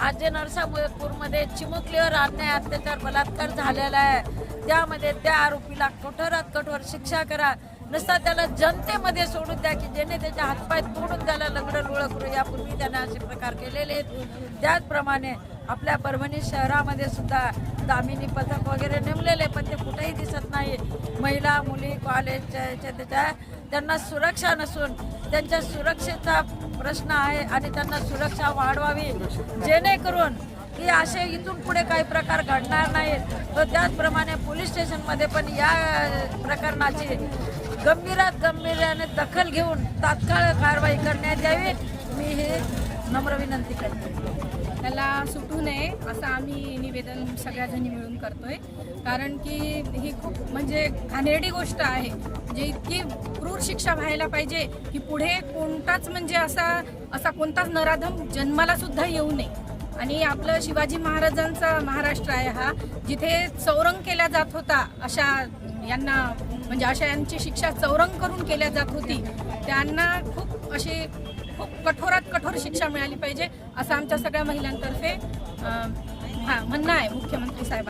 आज जे नरसापूरमध्ये चिमुकलीवर अन्याय अत्याचार बलात्कार झालेला आहे त्यामध्ये त्या आरोपीला कठोरात कठोर शिक्षा करा। नुसता त्याला जनतेमध्ये सोडून द्या की ज्याने त्याचे हातपाय तोडून त्याला लंगडं लुळं करू। यापूर्वी त्याने असे प्रकार केलेले आहेत। त्याचप्रमाणे आपल्या परभणी शहरामध्ये सुद्धा दामिनी पथक वगैरे नेमलेले पण ते कुठेही दिसत नाही। महिला मुली कॉलेजच्या त्यांना सुरक्षा नसून त्यांच्या सुरक्षेचा प्रश्न आहे आणि त्यांना सुरक्षा वाढवावी जेणेकरून की असे इथून पुढे काही प्रकार घडणार नाहीत। तर त्याचप्रमाणे पोलीस स्टेशनमध्ये पण या प्रकरणाची गांभीर्याने दखल घेऊन तात्काळ कारवाई करण्यात यावी मी हे नम्र विनंती करते। त्याला सुटू नये असं आम्ही निवेदन सगळ्याजणी मिळून करतोय। कारण की ही खूप म्हणजे घाणेरडी गोष्ट आहे, म्हणजे इतकी क्रूर शिक्षा व्हायला पाहिजे की पुढे कोणताच म्हणजे असा कोणताच नराधम जन्माला सुद्धा येऊ नये। आणि आपलं शिवाजी महाराजांचा महाराष्ट्र आहे हा, जिथे चौरंग केला जात होता अशा यांना म्हणजे अशा यांची शिक्षा चौरंग करून केल्या जात होती, त्यांना खूप कठोरात कठोर शिक्षा मिळाली पाहिजे असं आमच्या सगळ्या महिलांतर्फे म्हणणं आहे मुख्यमंत्री साहेब।